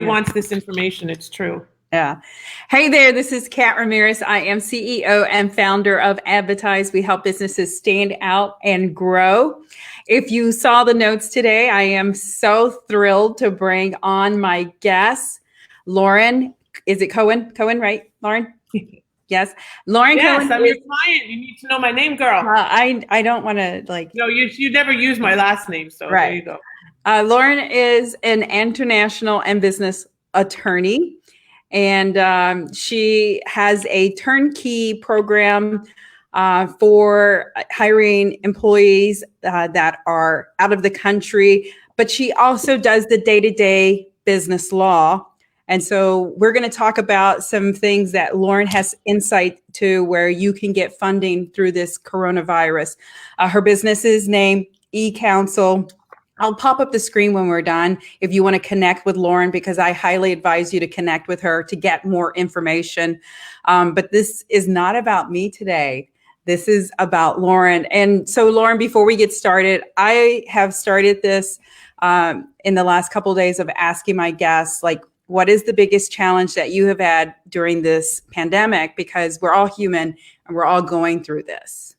wants this information. It's true. Yeah. Hey there, this is Kat Ramirez. I am CEO and founder of Advertise. We help businesses stand out and grow. If you saw the notes today, I am so thrilled to bring on my guest, Lauren. Is it Cohen? Cohen, right, Lauren? Yes. Lauren yes, Cohen. I'm your client. You need to know my name, girl. I don't want to like. No, you never use my last name, so right. There you go. Lauren is an international and business attorney. And she has a turnkey program for hiring employees that are out of the country, but she also does the day-to-day business law. And so we're going to talk about some things that Lauren has insight to where you can get funding through this coronavirus. Her business is named eCouncil. I'll pop up the screen when we're done if you want to connect with Lauren, because I highly advise you to connect with her to get more information. But this is not about me today. This is about Lauren. And so, Lauren, before we get started, I have started this in the last couple of days of asking my guests, like, what is the biggest challenge that you have had during this pandemic? Because we're all human and we're all going through this.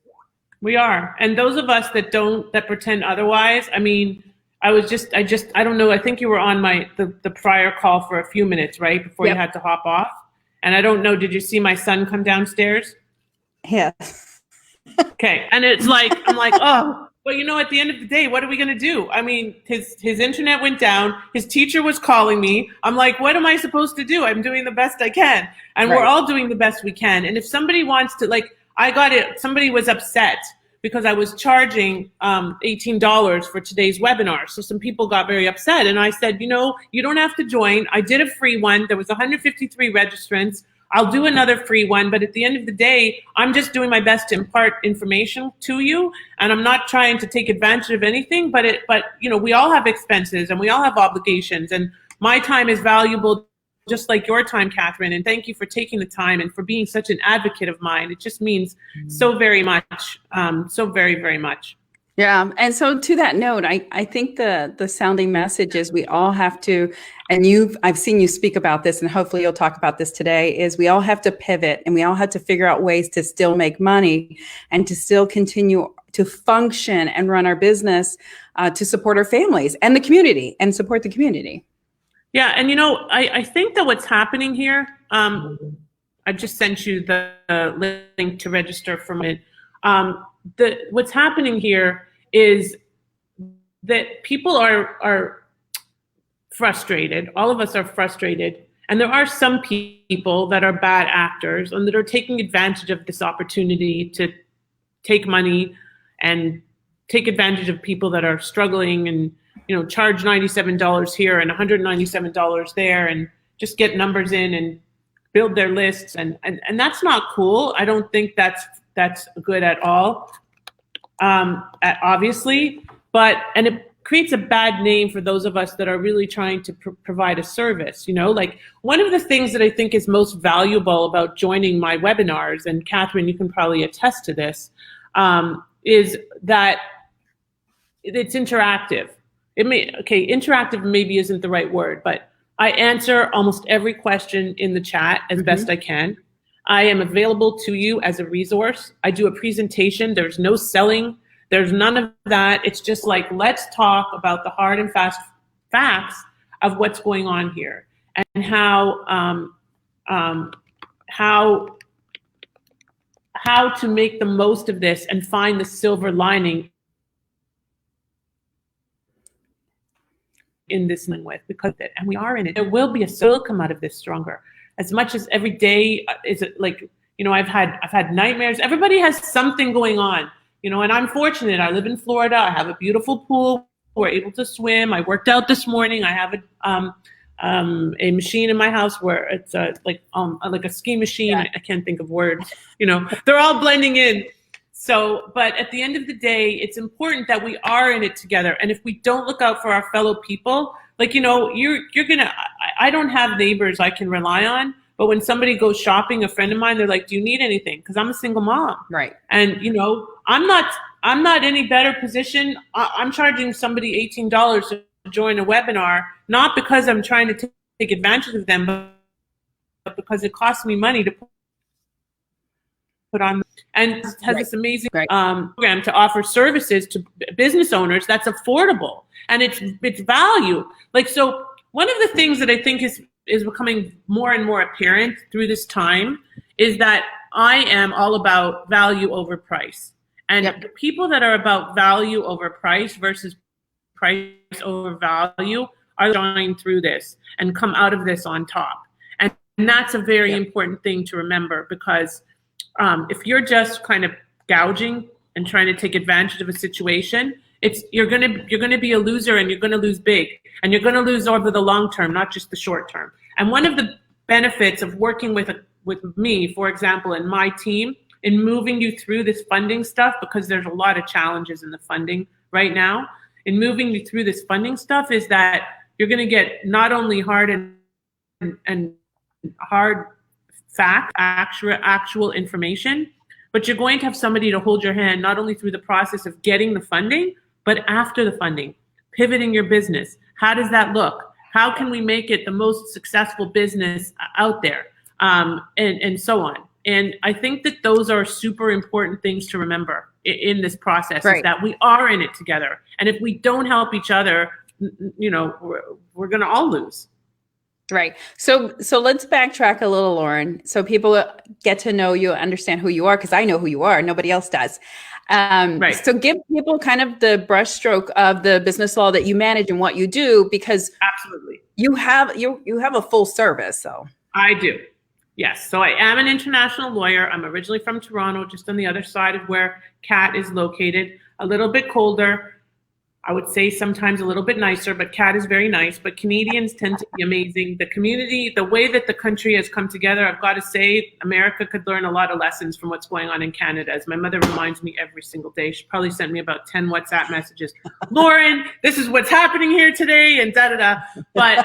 We are. And those of us that pretend otherwise, I mean, I don't know. I think you were on the prior call for a few minutes, right? Before you had to hop off. And I don't know, did you see my son come downstairs? Yeah. Okay. And it's like, I'm like, oh, but at the end of the day, what are we going to do? I mean, his internet went down. His teacher was calling me. I'm like, what am I supposed to do? I'm doing the best I can. And We're all doing the best we can. And if somebody wants to, like, somebody was upset because I was charging $18 for today's webinar. So some people got very upset. And I said, you don't have to join. I did a free one. There was 153 registrants. I'll do another free one. But at the end of the day, I'm just doing my best to impart information to you. And I'm not trying to take advantage of anything. But we all have expenses and we all have obligations. And my time is valuable, just like your time, Catherine. And thank you for taking the time and for being such an advocate of mine. It just means so very much, so very, very much. Yeah. And so to that note, I think the sounding message is we all have to, and I've seen you speak about this, and hopefully you'll talk about this today, is we all have to pivot and we all have to figure out ways to still make money and to still continue to function and run our business to support our families and the community and support the community. Yeah. And, I think that what's happening here, I just sent you the link to register from it. What's happening here is that people are frustrated. All of us are frustrated. And there are some people that are bad actors and that are taking advantage of this opportunity to take money and take advantage of people that are struggling and charge $97 here and $197 there and just get numbers in and build their lists. And that's not cool. I don't think that's good at all, obviously. And it creates a bad name for those of us that are really trying to provide a service. Like one of the things that I think is most valuable about joining my webinars, and Catherine, you can probably attest to this, is that it's interactive. Interactive maybe isn't the right word, but I answer almost every question in the chat as best I can. I am available to you as a resource. I do a presentation. There's no selling. There's none of that. It's just like, let's talk about the hard and fast facts of what's going on here and how to make the most of this and find the silver lining in this thing with, because and we are in it. There will be still come out of this stronger. As much as every day is it like, I've had nightmares. Everybody has something going on, and I'm fortunate. I live in Florida. I have a beautiful pool. We're able to swim. I worked out this morning. I have a machine in my house where it's like a ski machine. Yeah. I can't think of words. They're all blending in. So, but at the end of the day, it's important that we are in it together. And if we don't look out for our fellow people, like, I don't have neighbors I can rely on, but when somebody goes shopping, a friend of mine, they're like, do you need anything? Because I'm a single mom. Right. And, I'm not any better position. I'm charging somebody $18 to join a webinar, not because I'm trying to take advantage of them, but because it costs me money to put on, and has this amazing program to offer services to business owners that's affordable, and it's value. Like, so one of the things that I think is becoming more and more apparent through this time is that I am all about value over price. And the people that are about value over price versus price over value are going through this and come out of this on top. And that's a very important thing to remember, because if you're just kind of gouging and trying to take advantage of a situation, you're gonna be a loser, and you're gonna lose big, and you're gonna lose over the long term, not just the short term. And one of the benefits of working with me, for example, and my team, in moving you through this funding stuff, because there's a lot of challenges in the funding right now, in moving you through this funding stuff, is that you're going to get not only hard and hard fact, actual information, but you're going to have somebody to hold your hand, not only through the process of getting the funding, but after the funding, pivoting your business. How does that look? How can we make it the most successful business out there? And so on. And I think that those are super important things to remember in this process, is that we are in it together. And if we don't help each other, we're going to all lose. Right. So let's backtrack a little, Lauren, so people get to know you, understand who you are, because I know who you are. Nobody else does. So give people kind of the brushstroke of the business law that you manage and what you do, because absolutely you have a full service. So I do. Yes. So I am an international lawyer. I'm originally from Toronto, just on the other side of where Kat is located. A little bit colder. I would say sometimes a little bit nicer, but Kat is very nice. But Canadians tend to be amazing. The community, the way that the country has come together, I've got to say, America could learn a lot of lessons from what's going on in Canada. As my mother reminds me every single day, she probably sent me about 10 WhatsApp messages. Lauren, this is what's happening here today, and da-da-da. But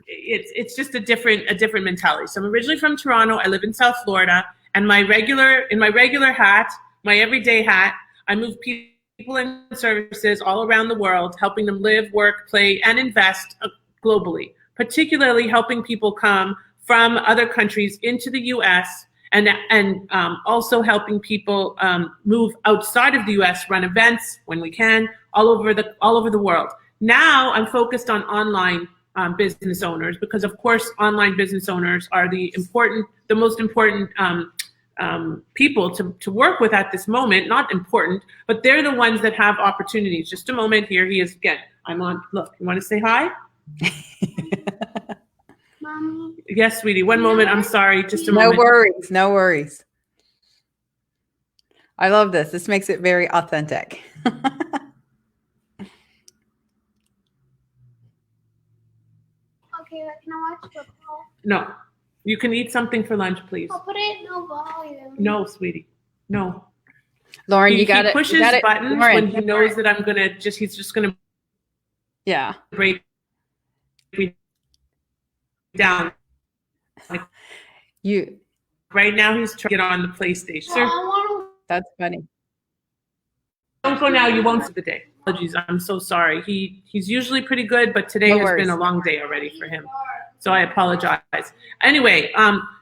it's just a different mentality. So I'm originally from Toronto. I live in South Florida, and in my regular hat, my everyday hat, I move people and services all around the world, helping them live, work, play, and invest globally, particularly helping people come from other countries into the U.S. and also helping people move outside of the U.S., run events when we can, all over the world. Now I'm focused on online business owners, because of course online business owners are the most important people to work with at this moment. Not important, but they're the ones that have opportunities. Just a moment, here he is again. I'm on. Look, you want to say hi? Mommy. Yes, sweetie. One moment. I'm sorry. Just a moment. No worries. I love this. This makes it very authentic. Okay, can I watch football? No. You can eat something for lunch, please. I'll put it in no volume. No, sweetie. No. Lauren, he pushes buttons Lauren, when he knows that he's just gonna break me down. Like, right now he's trying to get on the PlayStation. That's funny. Don't go now, you won't see the day. Apologies, I'm so sorry. He's usually pretty good, but today has been a long day already for him. So I apologize. Anyway,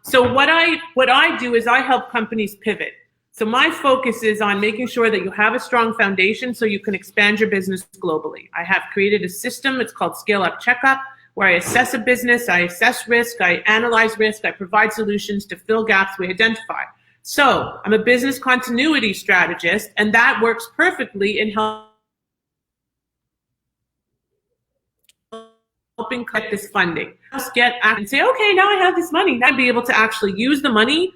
so what I do is I help companies pivot. So my focus is on making sure that you have a strong foundation so you can expand your business globally. I have created a system, it's called Scale Up Checkup, where I assess a business, I assess risk, I analyze risk, I provide solutions to fill gaps we identify. So I'm a business continuity strategist, and that works perfectly in helping collect this funding. Just get and say, okay, now I have this money. Now I'll be able to actually use the money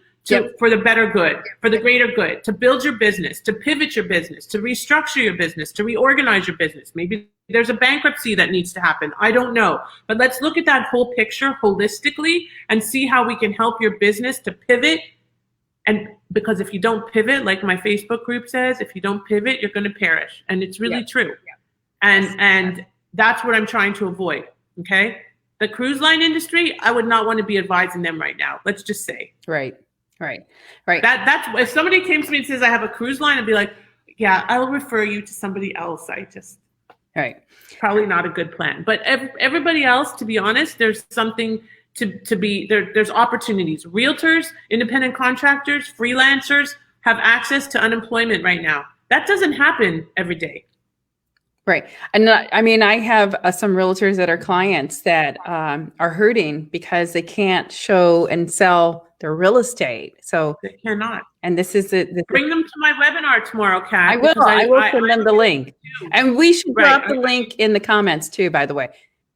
for the better good, for the greater good, to build your business, to pivot your business, to restructure your business, to reorganize your business. Maybe there's a bankruptcy that needs to happen. I don't know. But let's look at that whole picture holistically and see how we can help your business to pivot. And because if you don't pivot, like my Facebook group says, if you don't pivot, you're going to perish. And it's really true. And that's what I'm trying to avoid. Okay. The cruise line industry, I would not want to be advising them right now. Let's just say. Right. That's if somebody came to me and says I have a cruise line, I'd be like, yeah, I'll refer you to somebody else. Right. Probably not a good plan. But everybody else, to be honest, there's something to be there. There's opportunities. Realtors, independent contractors, freelancers have access to unemployment right now. That doesn't happen every day. Right. And I mean, I have some realtors that are clients that are hurting because they can't show and sell their real estate. So They cannot. and this is the Bring them to my webinar tomorrow, Kat. I will. I will send them the link. And we should Right. drop the link in the comments too, by the way.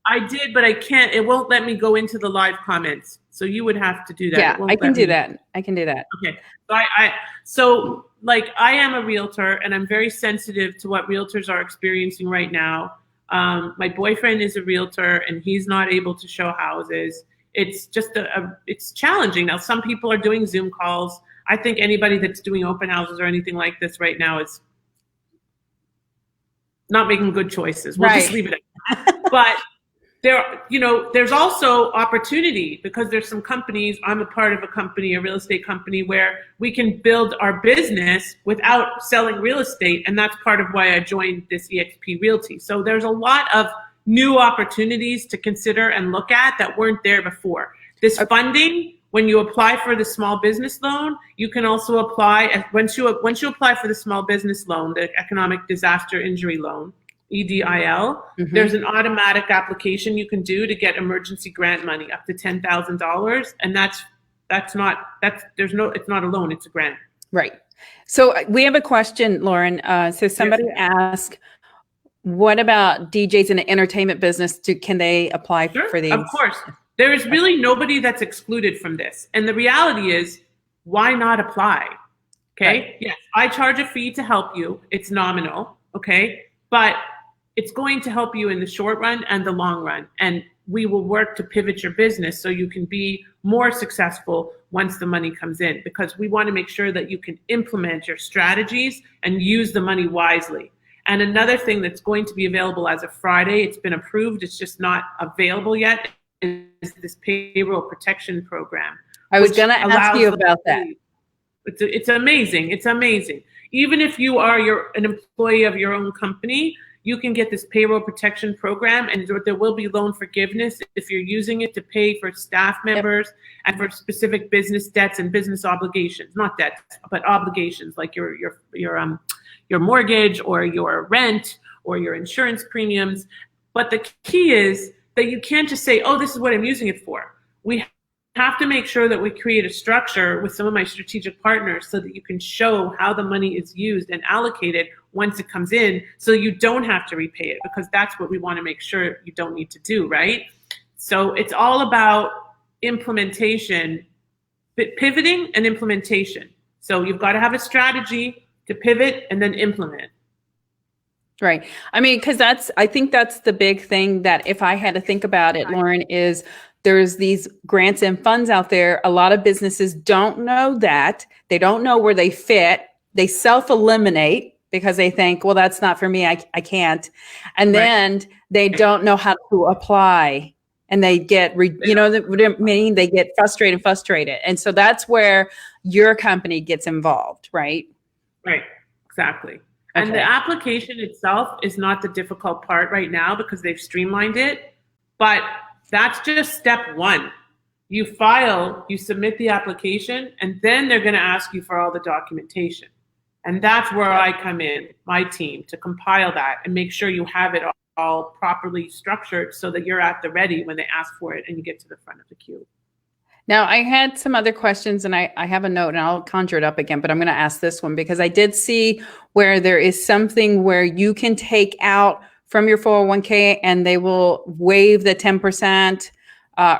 I did, but I can't. It won't let me go into the live comments. So you would have to do that. Yeah, I can do that. I can do that. Okay. So I am a realtor, and I'm very sensitive to what realtors are experiencing right now. My boyfriend is a realtor, and he's not able to show houses. It's just it's challenging. Now, some people are doing Zoom calls. I think anybody that's doing open houses or anything like this right now is not making good choices. We'll just leave it at that. But there's also opportunity because there's some companies. I'm a part of a company, a real estate company, where we can build our business without selling real estate. And that's part of why I joined this eXp Realty. So there's a lot of new opportunities to consider and look at that weren't there before. This funding, when you apply for the small business loan, you can also apply, once you apply for the small business loan, the economic disaster injury loan, EDIL, there's an automatic application you can do to get emergency grant money up to $10,000. And it's not a loan, it's a grant. Right. So we have a question, Lauren. So somebody asked, what about DJs in the entertainment business? Can they apply for these? Of course. There is really nobody that's excluded from this. And the reality is, why not apply? Okay. Right. Yes, I charge a fee to help you. It's nominal. Okay. But it's going to help you in the short run and the long run. And we will work to pivot your business so you can be more successful once the money comes in, because we want to make sure that you can implement your strategies and use the money wisely. And another thing that's going to be available as of Friday, it's been approved, it's just not available yet, is this payroll protection program. I was going to ask you about that. It's amazing. It's amazing. Even if you are an employee of your own company, you can get this payroll protection program, and there will be loan forgiveness if you're using it to pay for staff members and for specific business debts and business obligations, not debts, but obligations like your mortgage or your rent or your insurance premiums. But the key is that you can't just say, oh, this is what I'm using it for. We have to make sure that we create a structure with some of my strategic partners so that you can show how the money is used and allocated once it comes in, so you don't have to repay it, because that's what we want to make sure you don't need to do, right? So it's all about implementation, pivoting and implementation. So you've got to have a strategy to pivot and then implement. Right. I mean, because I think that's the big thing that if I had to think about it, Lauren, is there's these grants and funds out there. A lot of businesses don't know that. They don't know where they fit. They self-eliminate because they think, well, that's not for me. I can't. And then they don't know how to apply, and they get, they get frustrated. And so that's where your company gets involved, right? Right. Exactly. And the application itself is not the difficult part right now because they've streamlined it, but that's just step one. You file, you submit the application, and then they're going to ask you for all the documentation. And that's where I come in, my team, to compile that and make sure you have it all properly structured so that you're at the ready when they ask for it and you get to the front of the queue. Now, I had some other questions, and I have a note, and I'll conjure it up again, but I'm going to ask this one because I did see where there is something where you can take out from your 401k and they will waive the 10%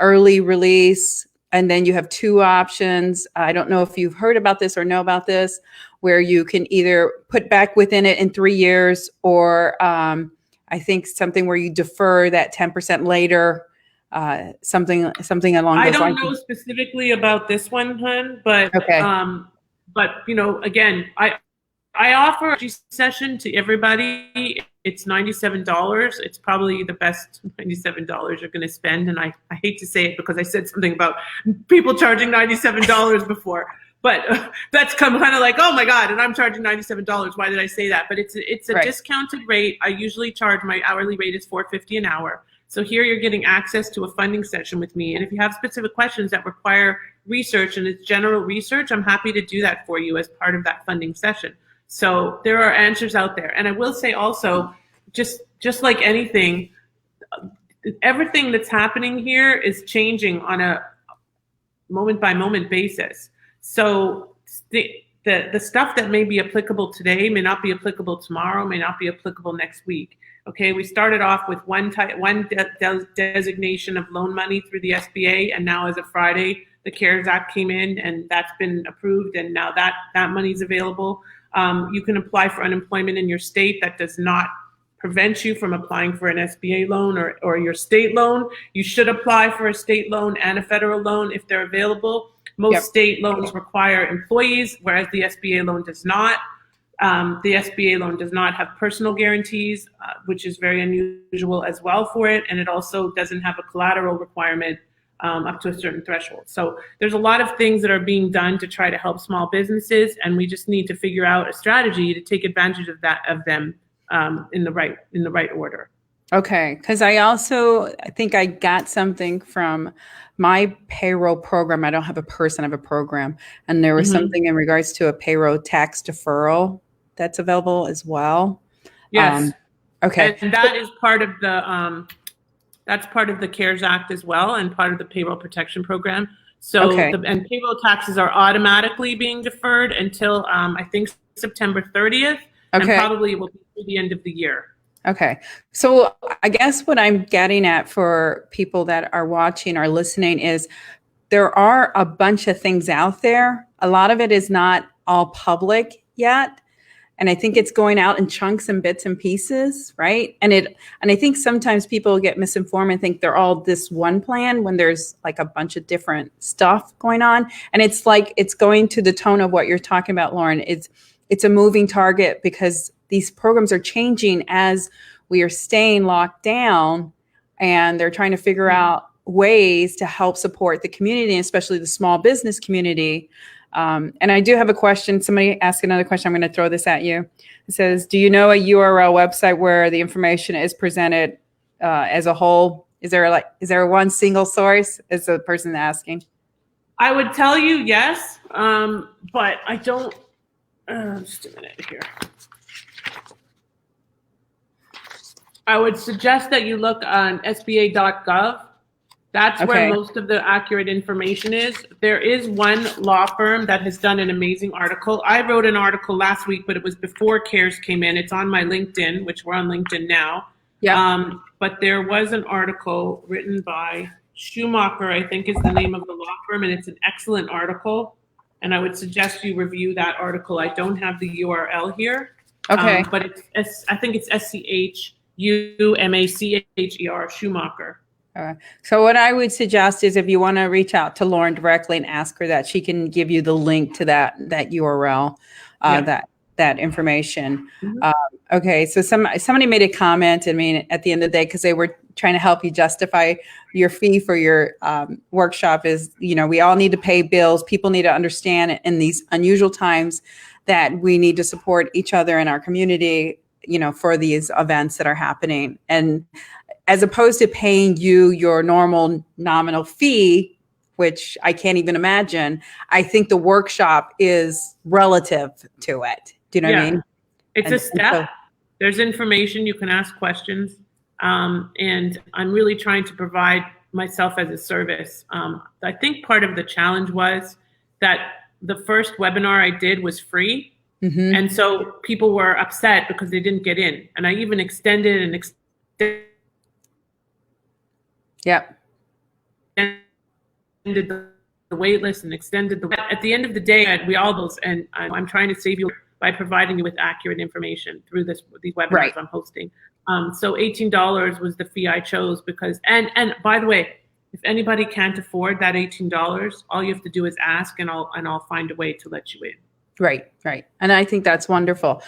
early release. And then you have two options. I don't know if you've heard about this or know about this, where you can either put back within it in 3 years, or I think something where you defer that 10% later. Something along those lines. I don't know specifically about this one, hun, but again, I offer a session to everybody. It's $97. It's probably the best $97 you're going to spend, and I hate to say it because I said something about people charging $97 before, but that's kind of like, oh my God, and I'm charging $97. Why did I say that? But it's a Right. discounted rate. I usually charge, my hourly rate is $4.50 an hour. So here you're getting access to a funding session with me. And if you have specific questions that require research and it's general research, I'm happy to do that for you as part of that funding session. So there are answers out there. And I will say also, just like anything, everything that's happening here is changing on a moment by moment basis. So the stuff that may be applicable today may not be applicable tomorrow, may not be applicable next week. Okay, we started off with one designation of loan money through the SBA, and now as of Friday, the CARES Act came in, and that's been approved, and now that money is available. You can apply for unemployment in your state. That does not prevent you from applying for an SBA loan or your state loan. You should apply for a state loan and a federal loan if they're available. Most state loans require employees, whereas the SBA loan does not. The SBA loan does not have personal guarantees, which is very unusual as well for it. And it also doesn't have a collateral requirement up to a certain threshold. So there's a lot of things that are being done to try to help small businesses. And we just need to figure out a strategy to take advantage of them in the right order. Okay, because I think I got something from my payroll program. I don't have a person, I have a program. And there was something in regards to a payroll tax deferral that's available as well. Yes. Okay. And that is part of that's part of the CARES Act as well, and part of the payroll protection program. So, and payroll taxes are automatically being deferred until I think September 30th, and probably will be through the end of the year. Okay. So I guess what I'm getting at for people that are watching or listening is there are a bunch of things out there. A lot of it is not all public yet. And I think it's going out in chunks and bits and pieces, right? And I think sometimes people get misinformed and think they're all this one plan when there's like a bunch of different stuff going on. And it's like, it's going to the tone of what you're talking about, Lauren. It's a moving target because these programs are changing as we are staying locked down, and they're trying to figure out ways to help support the community, especially the small business community. And I do have a question. Somebody asked another question. I'm going to throw this at you. It says, do you know a URL website where the information is presented as a whole? Is there one single source? Is the person asking? I would tell you yes, but I don't. Just a minute here. I would suggest that you look on SBA.gov. That's where most of the accurate information is. There is one law firm that has done an amazing article. I wrote an article last week, but it was before CARES came in. It's on my LinkedIn, which we're on LinkedIn now. Yeah. But there was an article written by Schumacher, I think is the name of the law firm, and it's an excellent article. And I would suggest you review that article. I don't have the URL here. Okay. But I think it's SCHUMACHER, Schumacher. So what I would suggest is if you want to reach out to Lauren directly and ask her that, she can give you the link to that URL, that information. Okay, so somebody made a comment. I mean, at the end of the day, because they were trying to help you justify your fee for your workshop, is, we all need to pay bills. People need to understand in these unusual times that we need to support each other in our community, for these events that are happening. And as opposed to paying you your normal nominal fee, which I can't even imagine, I think the workshop is relative to it. Do you know what I mean? It's a step. There's information, you can ask questions. And I'm really trying to provide myself as a service. I think part of the challenge was that the first webinar I did was free. And so people were upset because they didn't get in. And I even extended the wait list and extended at the end of the day, we all those, and I'm trying to save you by providing you with accurate information through these webinars I'm hosting. So $18 was the fee I chose because, and by the way, if anybody can't afford that $18, all you have to do is ask, and I'll find a way to let you in. Right. And I think that's wonderful.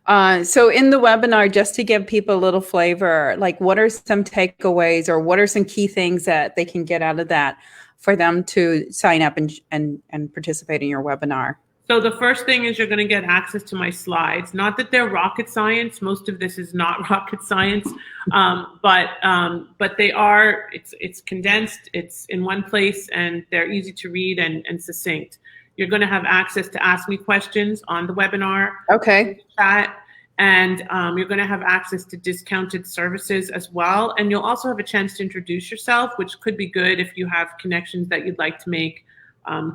So in the webinar, just to give people a little flavor, like what are some takeaways or what are some key things that they can get out of that for them to sign up and participate in your webinar? So the first thing is you're going to get access to my slides. Not that they're rocket science. Most of this is not rocket science, but they are. It's condensed. It's in one place, and they're easy to read and succinct. You're going to have access to ask me questions on the webinar. Okay. Chat, and you're going to have access to discounted services as well. And you'll also have a chance to introduce yourself, which could be good if you have connections that you'd like to make.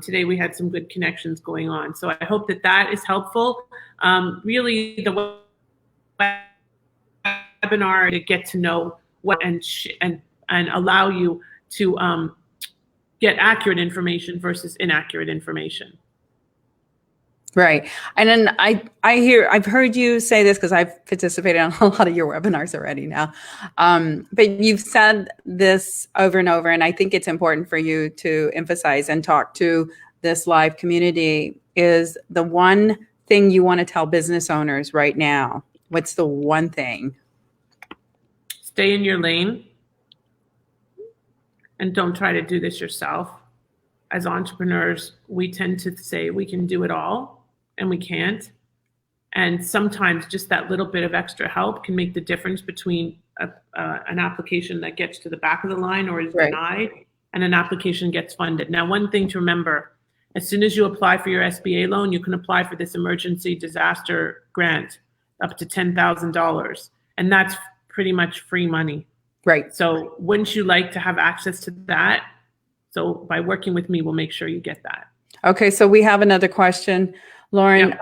Today we had some good connections going on. So I hope that is helpful. Really, the webinar to get to know what and allow you to get accurate information versus inaccurate information. Right. And then I've heard you say this because I've participated on a lot of your webinars already now. But you've said this over and over, and I think it's important for you to emphasize and talk to this live community is the one thing you want to tell business owners right now. What's the one thing? Stay in your lane and don't try to do this yourself. As entrepreneurs, we tend to say we can do it all. And we can't. And sometimes just that little bit of extra help can make the difference between an application that gets to the back of the line or is denied and an application gets funded. Now, one thing to remember, as soon as you apply for your SBA loan, you can apply for this emergency disaster grant up to $10,000. And that's pretty much free money. Right. So wouldn't you like to have access to that? So by working with me, we'll make sure you get that. Okay, so we have another question. Lauren,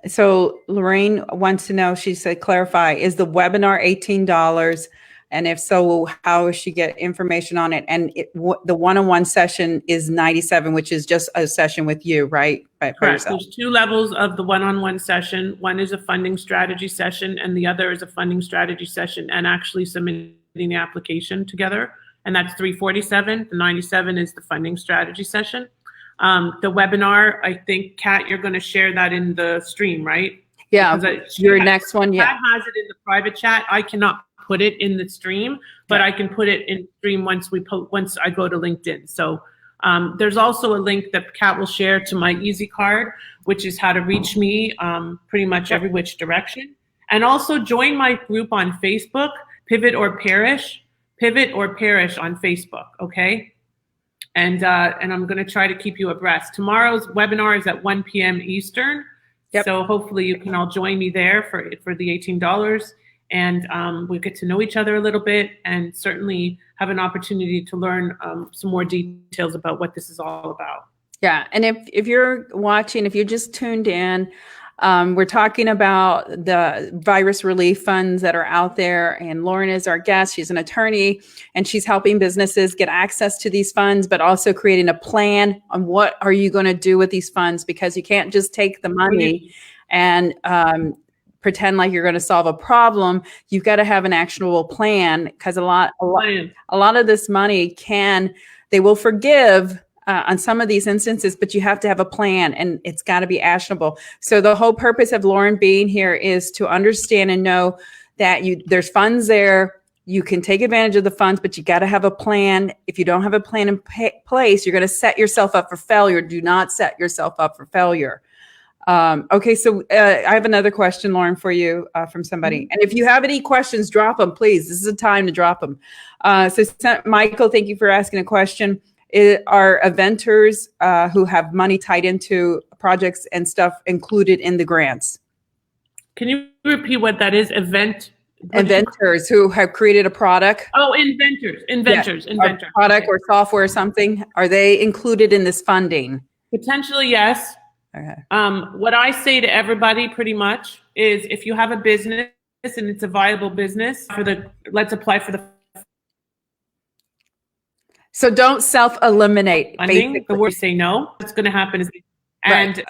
so Lorraine wants to know, she said, clarify, is the webinar $18? And if so, how does she get information on it? And the one-on-one session is $97, which is just a session with you, right? Correct. There's two levels of the one-on-one session. One is a funding strategy session, and the other is a funding strategy session and actually submitting the application together. And that's $347. The $97 is the funding strategy session. The webinar, I think, Kat, you're going to share that in the stream, right? Yeah, your next one, yeah. Kat has it in the private chat. I cannot put it in the stream, but I can put it in stream once I go to LinkedIn. So there's also a link that Kat will share to my Easy Card, which is how to reach me pretty much every which direction. And also join my group on Facebook, Pivot or Perish on Facebook, okay? And I'm going to try to keep you abreast. Tomorrow's webinar is at 1 p.m. Eastern. Yep. So hopefully you can all join me there for the $18. And we get to know each other a little bit and certainly have an opportunity to learn some more details about what this is all about. Yeah. And if you're watching, if you just tuned in, we're talking about the virus relief funds that are out there, and Lauren is our guest. She's an attorney, and she's helping businesses get access to these funds, but also creating a plan on what are you going to do with these funds, because you can't just take the money and pretend like you're going to solve a problem. You've got to have an actionable plan, because a lot of this money they will forgive on some of these instances, but you have to have a plan and it's got to be actionable. So the whole purpose of Lauren being here is to understand and know that there's funds there. You can take advantage of the funds, but you got to have a plan. If you don't have a plan in place, you're going to set yourself up for failure. Do not set yourself up for failure. Okay, so I have another question, Lauren, for you from somebody. And if you have any questions, drop them, please. This is a time to drop them. So Michael, thank you for asking a question. Are eventers who have money tied into projects and stuff included in the grants? Can you repeat what that is? Inventors who have created a product. Oh, inventors. A product or software or something. Are they included in this funding? Potentially, yes. Okay. What I say to everybody pretty much is, if you have a business and it's a viable business, let's apply for the So don't self-eliminate. funding. The word say no. What's going to happen is,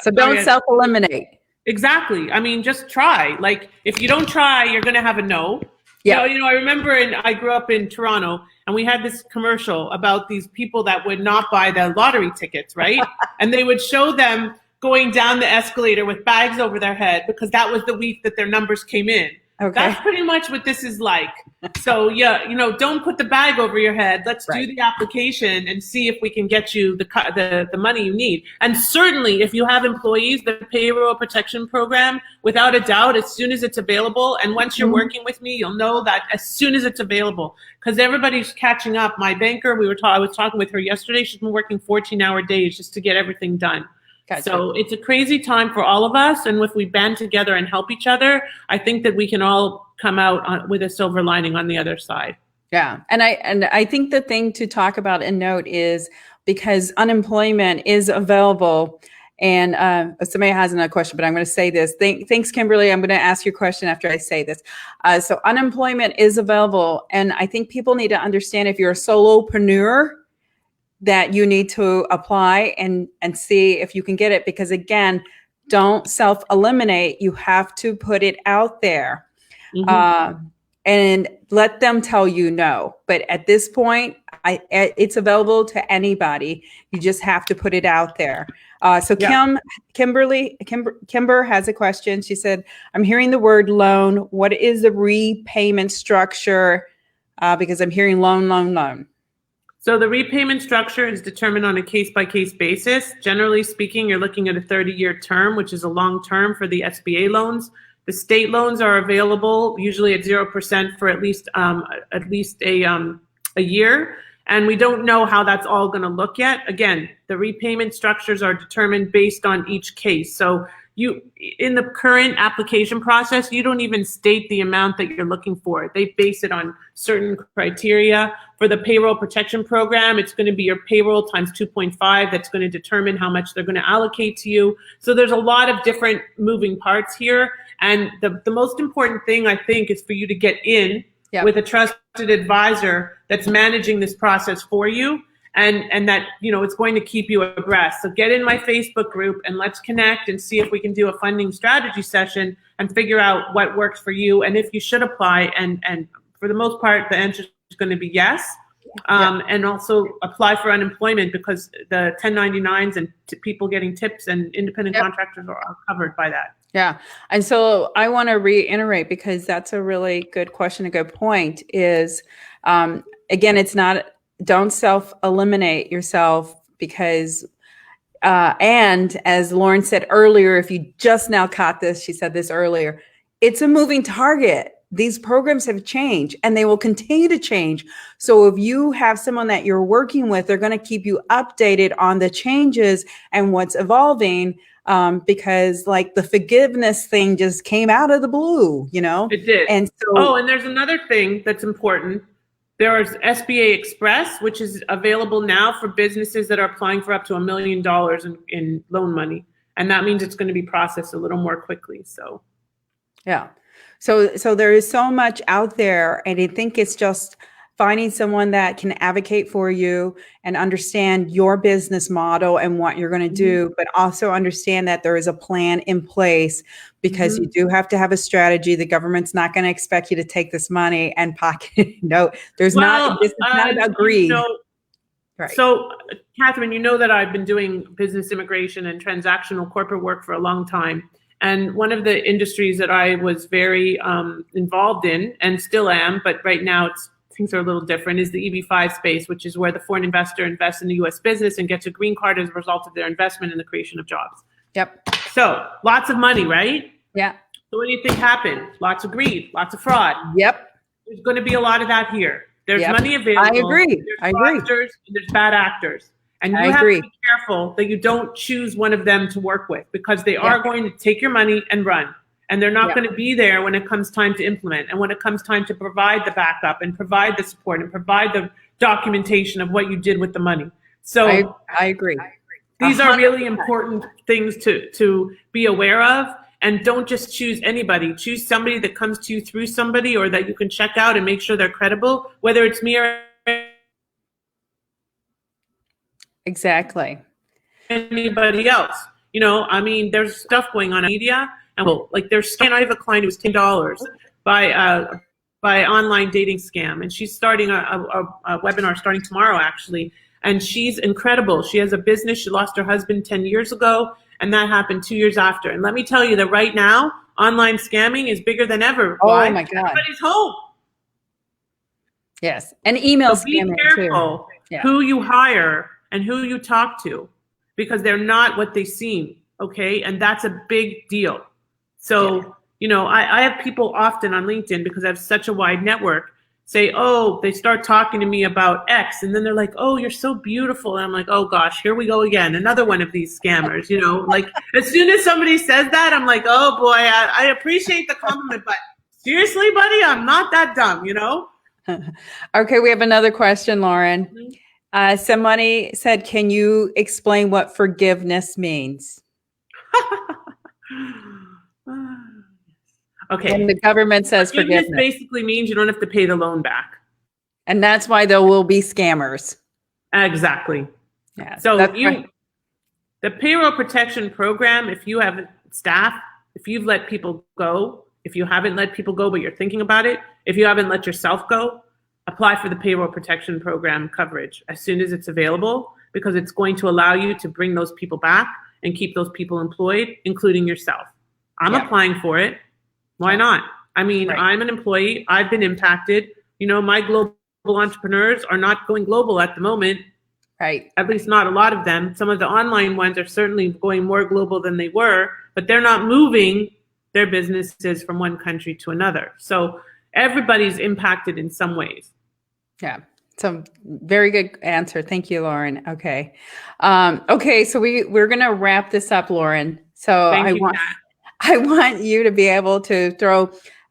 so don't self-eliminate. Exactly. I mean, just try. Like, if you don't try, you're going to have a no. Yeah. You know, I remember I grew up in Toronto, and we had this commercial about these people that would not buy the lottery tickets, right? And they would show them going down the escalator with bags over their head because that was the week that their numbers came in. Okay. That's pretty much what this is like. So yeah, don't put the bag over your head. Let's do the application and see if we can get you the money you need. And certainly, if you have employees, the payroll protection program, without a doubt, as soon as it's available, and once you're working with me, you'll know that as soon as it's available, because everybody's catching up. My banker, I was talking with her yesterday. She's been working 14-hour days just to get everything done. Gotcha. So it's a crazy time for all of us, and if we band together and help each other, I think that we can all come out with a silver lining on the other side. Yeah, and I think the thing to talk about and note is because unemployment is available, and somebody has another question, but I'm going to say this. Thanks, Kimberly. I'm going to ask you a question after I say this. So unemployment is available, and I think people need to understand if you're a solopreneur, that you need to apply and see if you can get it, because again, don't self-eliminate. You have to put it out there and let them tell you no. But at this point, it's available to anybody. You just have to put it out there. So Kimber has a question. She said, I'm hearing the word loan. What is the repayment structure? Because I'm hearing loan. So the repayment structure is determined on a case-by-case basis. Generally speaking, you're looking at a 30-year term, which is a long term for the SBA loans. The state loans are available usually at 0% for at least a year. And we don't know how that's all going to look yet. Again, the repayment structures are determined based on each case. So in the current application process, you don't even state the amount that you're looking for. They base it on certain criteria. For the payroll protection program, it's going to be your payroll times 2.5. That's going to determine how much they're going to allocate to you. So there's a lot of different moving parts here. And the most important thing, I think, is for you to get in with a trusted advisor that's managing this process for you. And that, it's going to keep you abreast. So get in my Facebook group and let's connect and see if we can do a funding strategy session and figure out what works for you and if you should apply. And for the most part, the answer is going to be yes. And also apply for unemployment because the 1099s and people getting tips and independent contractors are covered by that. Yeah. And so I want to reiterate, because that's a really good question, a good point is, again, it's not, don't self-eliminate yourself because, and as Lauren said earlier, if you just now caught this, she said this earlier, it's a moving target. These programs have changed and they will continue to change. So if you have someone that you're working with, they're going to keep you updated on the changes and what's evolving, because like the forgiveness thing just came out of the blue, It did. And so, and there's another thing that's important. There is SBA Express, which is available now for businesses that are applying for up to $1 million in loan money. And that means it's going to be processed a little more quickly. So, yeah. So there is so much out there, and I think it's just finding someone that can advocate for you and understand your business model and what you're going to do, but also understand that there is a plan in place, because you do have to have a strategy. The government's not going to expect you to take this money and pocket. No, this is not about greed. Right. So, Catherine, that I've been doing business immigration and transactional corporate work for a long time. And one of the industries that I was very involved in and still am, but right now things are a little different, is the EB-5 space, which is where the foreign investor invests in the U.S. business and gets a green card as a result of their investment in the creation of jobs. Yep. So lots of money, right? Yeah. So what do you think happened? Lots of greed, lots of fraud. Yep. There's going to be a lot of that here. There's money available. I agree. There's fraudsters and there's bad actors. And you have to be careful that you don't choose one of them to work with, because they are going to take your money and run. And they're not going to be there when it comes time to implement and when it comes time to provide the backup and provide the support and provide the documentation of what you did with the money. So I agree. These are really important things to be aware of. And don't just choose anybody. Choose somebody that comes to you through somebody, or that you can check out and make sure they're credible, whether it's me or exactly anybody else. There's stuff going on in media, and there's I have a client who's $10 by online dating scam, and she's starting a webinar starting tomorrow actually, and she's incredible. She has a business. She lost her husband 10 years ago, and that happened 2 years after. And let me tell you that right now, online scamming is bigger than ever. Oh Why? my God. Everybody's home. Yes. And email So be scamming careful too. Yeah. who you hire and who you talk to, because they're not what they seem. Okay. And that's a big deal. So, I have people often on LinkedIn, because I have such a wide network, say, oh, they start talking to me about X, and then they're like, oh, you're so beautiful. And I'm like, oh gosh, here we go again. Another one of these scammers, like as soon as somebody says that, I'm like, oh boy, I appreciate the compliment, but seriously, buddy, I'm not that dumb, Okay, we have another question, Lauren. Somebody said, can you explain what forgiveness means? Okay. When the government says forgiveness. Basically means you don't have to pay the loan back. And that's why there will be scammers. Exactly. Yeah. So the payroll protection program, if you have staff, if you've let people go, if you haven't let people go, but you're thinking about it, if you haven't let yourself go, apply for the payroll protection program coverage as soon as it's available, because it's going to allow you to bring those people back and keep those people employed, including yourself. I'm applying for it. Why not? I mean, I'm an employee. I've been impacted. My global entrepreneurs are not going global at the moment. Right. At least not a lot of them. Some of the online ones are certainly going more global than they were, but they're not moving their businesses from one country to another. So everybody's impacted in some ways. Yeah. So very good answer. Thank you, Lauren. Okay. Okay. So we're going to wrap this up, Lauren. So I want you to be able to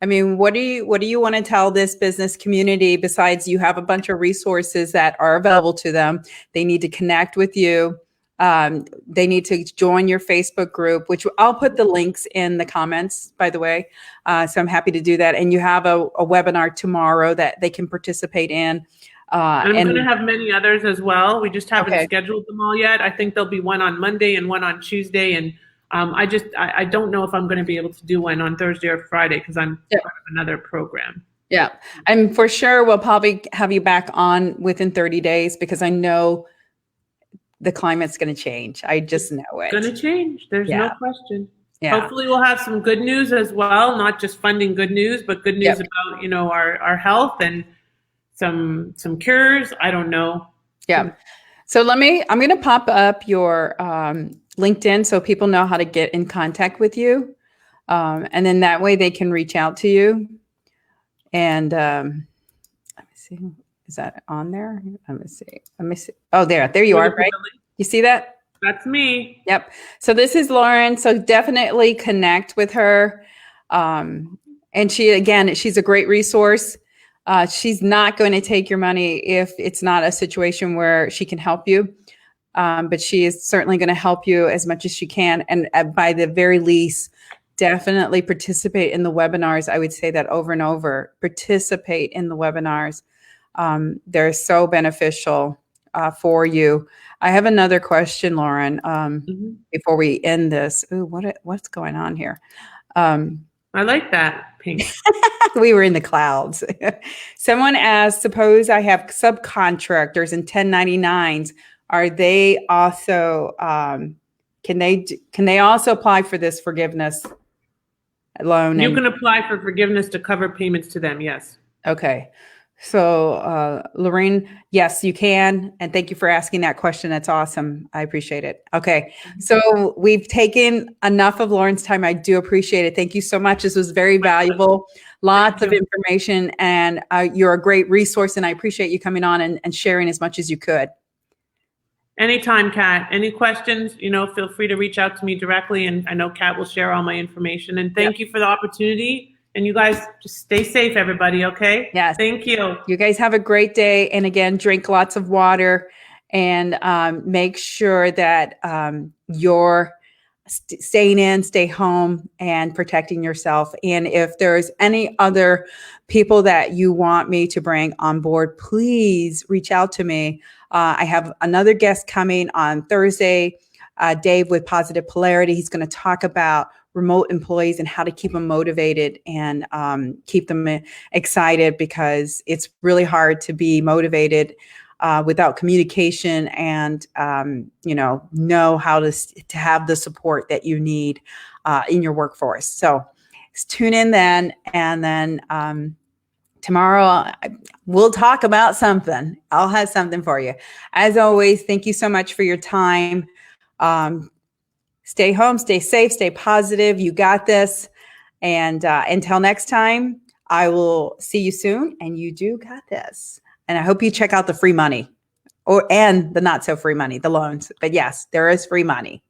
what do you want to tell this business community, besides you have a bunch of resources that are available to them? They need to connect with you. They need to join your Facebook group, which I'll put the links in the comments, by the way. So I'm happy to do that. And you have a webinar tomorrow that they can participate in. And I'm going to have many others as well. We just haven't scheduled them all yet. I think there'll be one on Monday and one on Tuesday. And I don't know if I'm going to be able to do one on Thursday or Friday, because I'm part of another program. Yeah. And for sure, we'll probably have you back on within 30 days, because I know the climate's going to change. I just know it. It's going to change. There's no question. Yeah. Hopefully we'll have some good news as well, not just funding good news, but good news about, our health and some cures. I don't know. Yeah. So I'm going to pop up your LinkedIn so people know how to get in contact with you. And then that way they can reach out to you. And let me see. Is that on there? Let me see. Oh, there you are, right? You see that? That's me. Yep. So this is Lauren. So definitely connect with her. And she's a great resource. She's not going to take your money if it's not a situation where she can help you. But she is certainly going to help you as much as she can. And by the very least, definitely participate in the webinars. I would say that over and over. Participate in the webinars. They're so beneficial for you. I have another question, Lauren, before we end this. Ooh, what's going on here? I like that, Pink. We were in the clouds. Someone asked, suppose I have subcontractors and 1099s. Are they also, can they also apply for this forgiveness loan? You can apply for forgiveness to cover payments to them, yes. Okay. So, Lorraine, yes, you can. And thank you for asking that question. That's awesome. I appreciate it. Okay. So we've taken enough of Lauren's time. I do appreciate it. Thank you so much. This was very valuable. Lots of information, and you're a great resource, and I appreciate you coming on and sharing as much as you could. Anytime, Kat. Any questions, feel free to reach out to me directly, and I know Kat will share all my information. And thank you for the opportunity. And you guys just stay safe, everybody, okay? Yes. Thank you. You guys have a great day. And again, drink lots of water, and make sure that you're stay home and protecting yourself. And if there's any other people that you want me to bring on board, please reach out to me. I have another guest coming on Thursday, Dave with Positive Polarity. He's going to talk about remote employees and how to keep them motivated and keep them excited, because it's really hard to be motivated without communication and, know how to have the support that you need in your workforce. So tune in then. And then tomorrow we'll talk about something. I'll have something for you. As always, thank you so much for your time. Stay home, stay safe, stay positive. You got this. And until next time, I will see you soon. And you do got this. And I hope you check out the free money and the not so free money, the loans. But yes, there is free money.